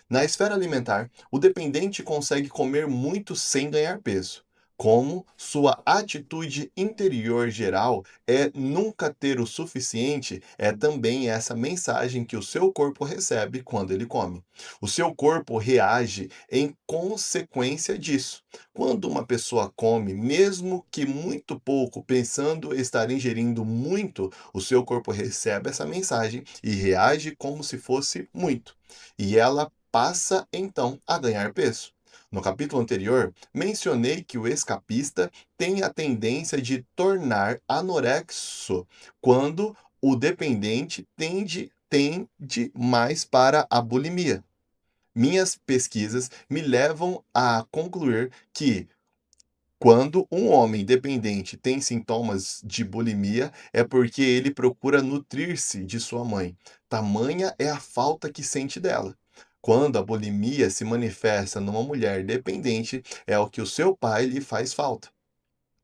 Na esfera alimentar, o dependente consegue comer muito sem ganhar peso. Como sua atitude interior geral é nunca ter o suficiente, é também essa mensagem que o seu corpo recebe quando ele come. O seu corpo reage em consequência disso. Quando uma pessoa come, mesmo que muito pouco, pensando estar ingerindo muito, o seu corpo recebe essa mensagem e reage como se fosse muito. E ela passa então a ganhar peso. No capítulo anterior, mencionei que o escapista tem a tendência de tornar anorexo quando o dependente tende mais para a bulimia. Minhas pesquisas me levam a concluir que quando um homem dependente tem sintomas de bulimia, é porque ele procura nutrir-se de sua mãe. Tamanha é a falta que sente dela. Quando a bulimia se manifesta numa mulher dependente, é o que o seu pai lhe faz falta.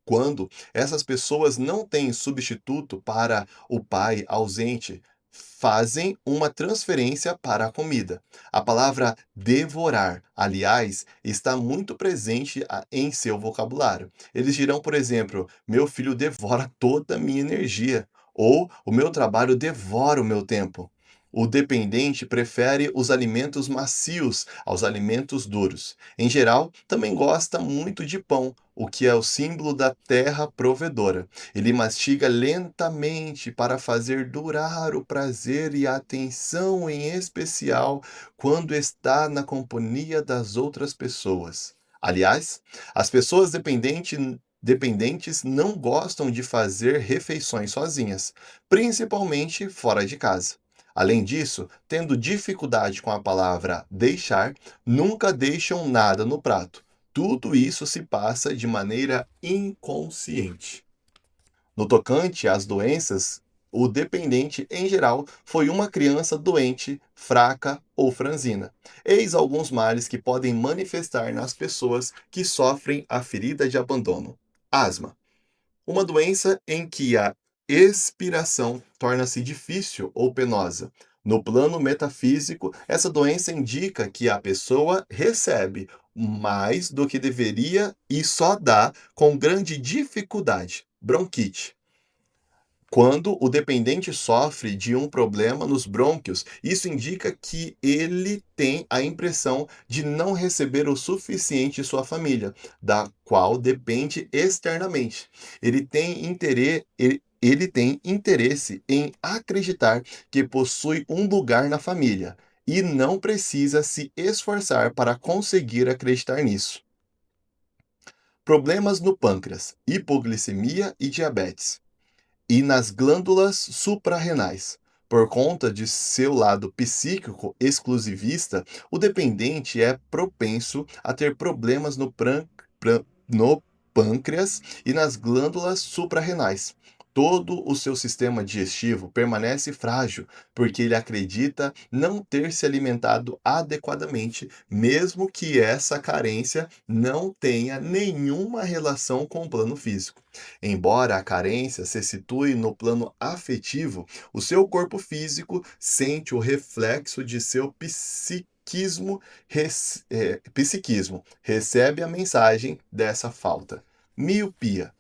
Quando essas pessoas não têm substituto para o pai ausente, fazem uma transferência para a comida. A palavra devorar, aliás, está muito presente em seu vocabulário. Eles dirão, por exemplo, meu filho devora toda a minha energia, ou o meu trabalho devora o meu tempo. O dependente prefere os alimentos macios aos alimentos duros. Em geral, também gosta muito de pão, o que é o símbolo da terra provedora. Ele mastiga lentamente para fazer durar o prazer e a atenção, em especial quando está na companhia das outras pessoas. Aliás, as pessoas dependentes não gostam de fazer refeições sozinhas, principalmente fora de casa. Além disso, tendo dificuldade com a palavra deixar, nunca deixam nada no prato. Tudo isso se passa de maneira inconsciente. No tocante às doenças, o dependente, em geral, foi uma criança doente, fraca ou franzina. Eis alguns males que podem manifestar nas pessoas que sofrem a ferida de abandono. Asma. Uma doença em que a expiração torna-se difícil ou penosa. No plano metafísico, essa doença indica que a pessoa recebe mais do que deveria e só dá com grande dificuldade. Bronquite. Quando o dependente sofre de um problema nos brônquios, isso indica que ele tem a impressão de não receber o suficiente de sua família, da qual depende externamente. Ele tem interesse em acreditar que possui um lugar na família e não precisa se esforçar para conseguir acreditar nisso. Problemas no pâncreas, hipoglicemia e diabetes e nas glândulas suprarrenais. Por conta de seu lado psíquico exclusivista, o dependente é propenso a ter problemas no pâncreas e nas glândulas suprarrenais. Todo o seu sistema digestivo permanece frágil, porque ele acredita não ter se alimentado adequadamente, mesmo que essa carência não tenha nenhuma relação com o plano físico. Embora a carência se situe no plano afetivo, o seu corpo físico sente o reflexo de seu psiquismo, recebe a mensagem dessa falta. Miopia.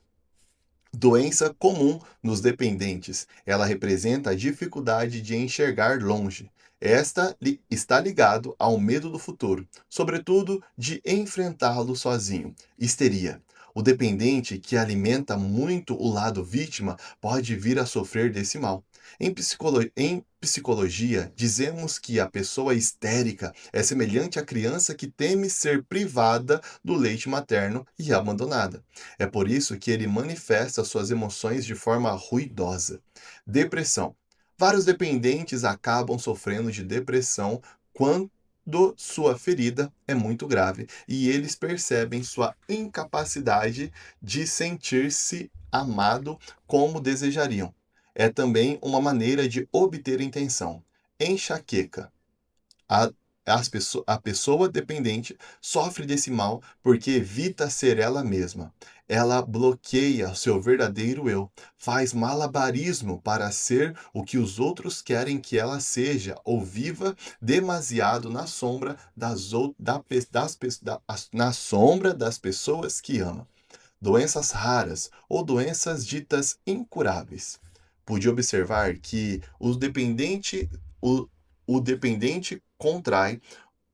Doença comum nos dependentes. Ela representa a dificuldade de enxergar longe. Está ligado ao medo do futuro, sobretudo de enfrentá-lo sozinho. Histeria. O dependente que alimenta muito o lado vítima pode vir a sofrer desse mal. Em psicologia, dizemos que a pessoa histérica é semelhante à criança que teme ser privada do leite materno e abandonada. É por isso que ele manifesta suas emoções de forma ruidosa. Depressão. Vários dependentes acabam sofrendo de depressão quando sua ferida é muito grave e eles percebem sua incapacidade de sentir-se amado como desejariam. É também uma maneira de obter intenção. Enxaqueca. A, a pessoa dependente sofre desse mal porque evita ser ela mesma. Ela bloqueia o seu verdadeiro eu, faz malabarismo para ser o que os outros querem que ela seja, ou viva demasiado na sombra na sombra das pessoas que ama. Doenças raras ou doenças ditas incuráveis. Pude observar que o, o dependente contrai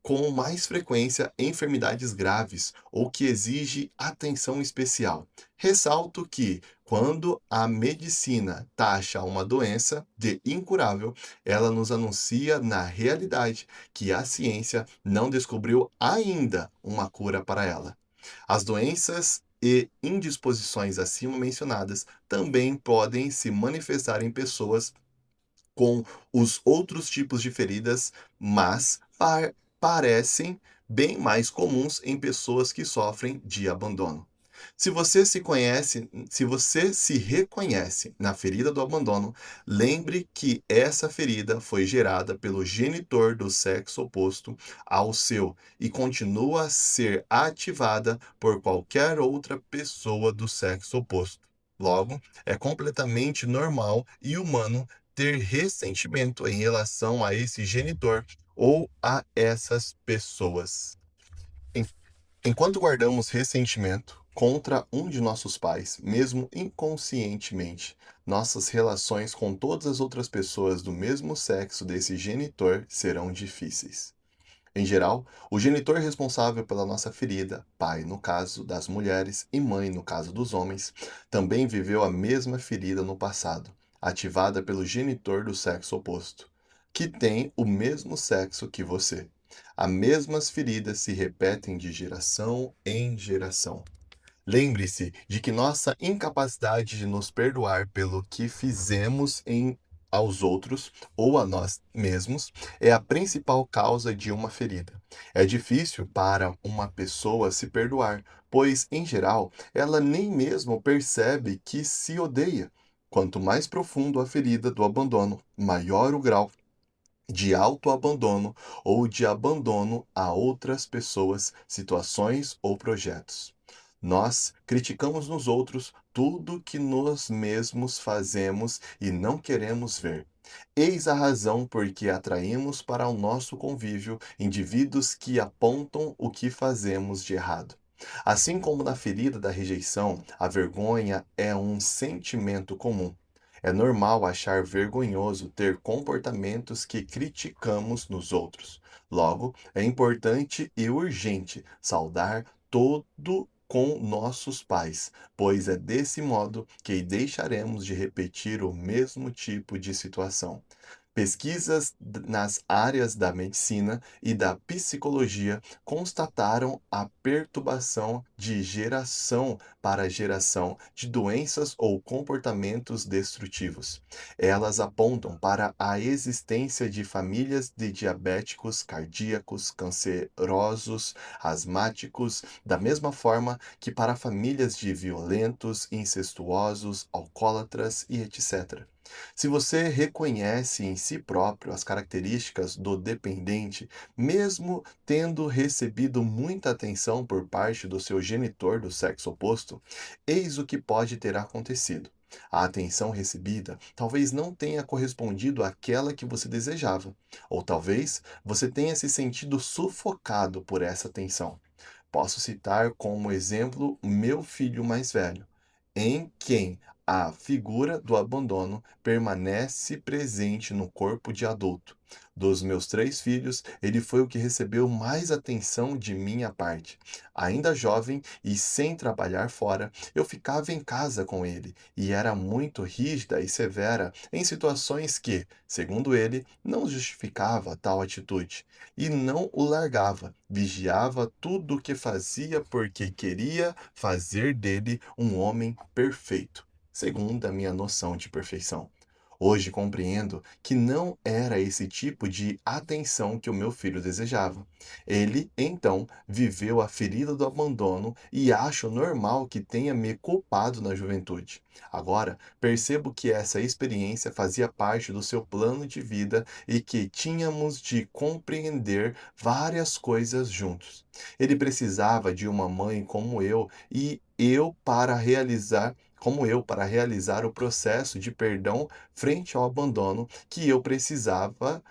com mais frequência enfermidades graves ou que exige atenção especial. Ressalto que, quando a medicina taxa uma doença de incurável, ela nos anuncia na realidade que a ciência não descobriu ainda uma cura para ela. As doenças e indisposições acima mencionadas também podem se manifestar em pessoas com os outros tipos de feridas, mas parecem bem mais comuns em pessoas que sofrem de abandono. Se você se reconhece na ferida do abandono, lembre que essa ferida foi gerada pelo genitor do sexo oposto ao seu e continua a ser ativada por qualquer outra pessoa do sexo oposto. Logo, é completamente normal e humano ter ressentimento em relação a esse genitor ou a essas pessoas. Enquanto guardamos ressentimento, contra um de nossos pais, mesmo inconscientemente, nossas relações com todas as outras pessoas do mesmo sexo desse genitor serão difíceis. Em geral, o genitor responsável pela nossa ferida, pai no caso das mulheres e mãe no caso dos homens, também viveu a mesma ferida no passado, ativada pelo genitor do sexo oposto, que tem o mesmo sexo que você. As mesmas feridas se repetem de geração em geração. Lembre-se de que nossa incapacidade de nos perdoar pelo que fizemos aos outros ou a nós mesmos é a principal causa de uma ferida. É difícil para uma pessoa se perdoar, pois, em geral, ela nem mesmo percebe que se odeia. Quanto mais profundo a ferida do abandono, maior o grau de autoabandono ou de abandono a outras pessoas, situações ou projetos. Nós criticamos nos outros tudo que nós mesmos fazemos e não queremos ver. Eis a razão por que atraímos para o nosso convívio indivíduos que apontam o que fazemos de errado. Assim como na ferida da rejeição, a vergonha é um sentimento comum. É normal achar vergonhoso ter comportamentos que criticamos nos outros. Logo, é importante e urgente saudar todo com nossos pais, pois é desse modo que deixaremos de repetir o mesmo tipo de situação. Pesquisas nas áreas da medicina e da psicologia constataram a perturbação de geração para geração de doenças ou comportamentos destrutivos. Elas apontam para a existência de famílias de diabéticos, cardíacos, cancerosos, asmáticos, da mesma forma que para famílias de violentos, incestuosos, alcoólatras e etc. Se você reconhece em si próprio as características do dependente, mesmo tendo recebido muita atenção por parte do seu genitor do sexo oposto, eis o que pode ter acontecido. A atenção recebida talvez não tenha correspondido àquela que você desejava, ou talvez você tenha se sentido sufocado por essa atenção. Posso citar como exemplo o meu filho mais velho, em quem a figura do abandono permanece presente no corpo de adulto. Dos meus 3 filhos, ele foi o que recebeu mais atenção de minha parte. Ainda jovem e sem trabalhar fora, eu ficava em casa com ele e era muito rígida e severa em situações que, segundo ele, não justificava tal atitude e não o largava. Vigiava tudo o que fazia porque queria fazer dele um homem perfeito, segundo a minha noção de perfeição. Hoje compreendo que não era esse tipo de atenção que o meu filho desejava. Ele, então, viveu a ferida do abandono e acho normal que tenha me culpado na juventude. Agora, percebo que essa experiência fazia parte do seu plano de vida e que tínhamos de compreender várias coisas juntos. Ele precisava de uma mãe como eu e eu para realizar como eu para realizar o processo de perdão frente ao abandono que eu precisava.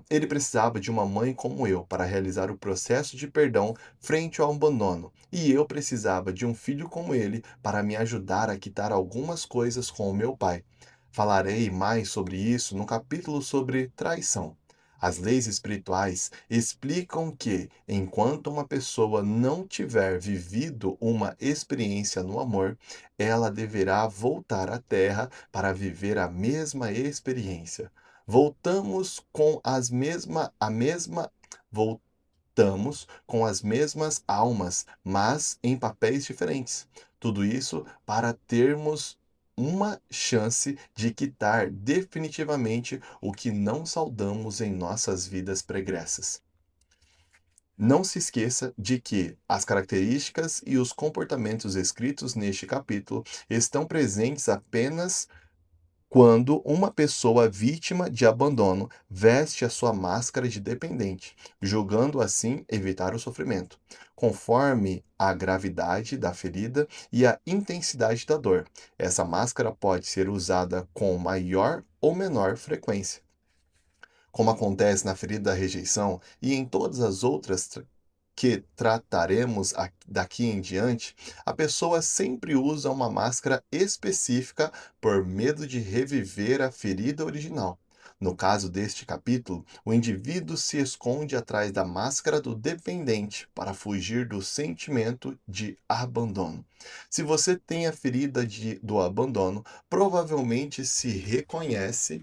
Ele precisava de uma mãe como eu para realizar o processo de perdão frente ao abandono, e eu precisava de um filho como ele para me ajudar a quitar algumas coisas com o meu pai. Falarei mais sobre isso no capítulo sobre traição. As leis espirituais explicam que, enquanto uma pessoa não tiver vivido uma experiência no amor, ela deverá voltar à Terra para viver a mesma experiência. Voltamos com as mesma a mesma voltamos com as mesmas almas, mas em papéis diferentes. Tudo isso para termos uma chance de quitar definitivamente o que não saudamos em nossas vidas pregressas. Não se esqueça de que as características e os comportamentos escritos neste capítulo estão presentes apenas quando uma pessoa vítima de abandono veste a sua máscara de dependente, julgando assim evitar o sofrimento, conforme a gravidade da ferida e a intensidade da dor. Essa máscara pode ser usada com maior ou menor frequência. Como acontece na ferida da rejeição e em todas as outras que trataremos daqui em diante, a pessoa sempre usa uma máscara específica por medo de reviver a ferida original. No caso deste capítulo, o indivíduo se esconde atrás da máscara do dependente para fugir do sentimento de abandono. Se você tem a ferida do abandono, provavelmente se reconheceu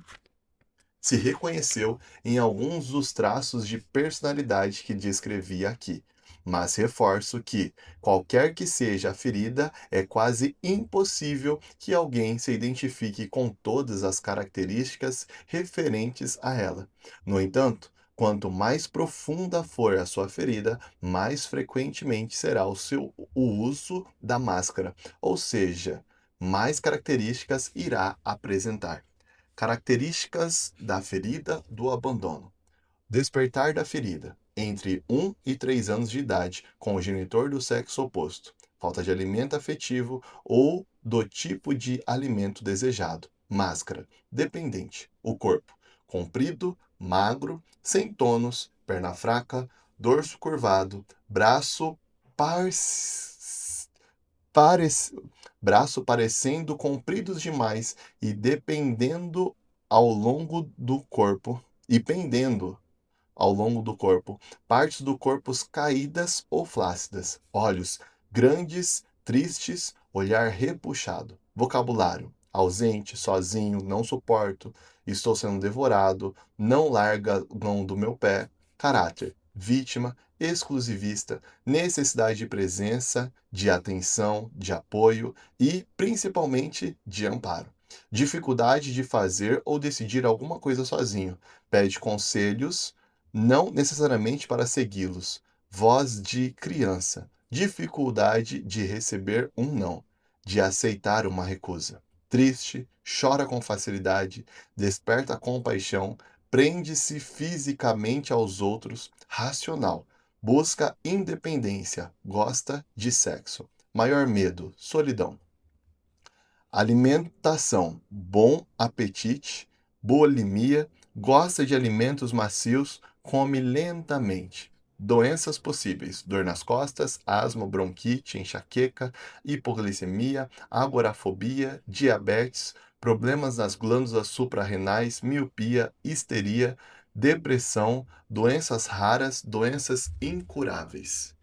em alguns dos traços de personalidade que descrevi aqui. Mas reforço que, qualquer que seja a ferida, é quase impossível que alguém se identifique com todas as características referentes a ela. No entanto, quanto mais profunda for a sua ferida, mais frequentemente será o uso da máscara, ou seja, mais características irá apresentar. Características da ferida do abandono. Despertar da ferida entre 1 e 3 anos de idade com o genitor do sexo oposto. Falta de alimento afetivo ou do tipo de alimento desejado. Máscara. Dependente. O corpo. Comprido, magro, sem tônus, perna fraca, dorso curvado, par parec- braço parecendo compridos demais e dependendo ao longo do corpo, e pendendo ao longo do corpo, partes do corpo caídas ou flácidas, olhos grandes, tristes, olhar repuxado. Vocabulário: ausente, sozinho, não suporto, estou sendo devorado, não larga a mão do meu pé. Caráter: vítima, exclusivista, necessidade de presença, de atenção, de apoio e, principalmente, de amparo. Dificuldade de fazer ou decidir alguma coisa sozinho. Pede conselhos, não necessariamente para segui-los. Voz de criança. Dificuldade de receber um não, de aceitar uma recusa. Triste, chora com facilidade, desperta compaixão, prende-se fisicamente aos outros, racional. Busca independência, gosta de sexo. Maior medo, solidão. Alimentação: bom apetite, bulimia, gosta de alimentos macios, come lentamente. Doenças possíveis: dor nas costas, asma, bronquite, enxaqueca, hipoglicemia, agorafobia, diabetes, problemas nas glândulas suprarrenais, miopia, histeria, depressão, doenças raras, doenças incuráveis.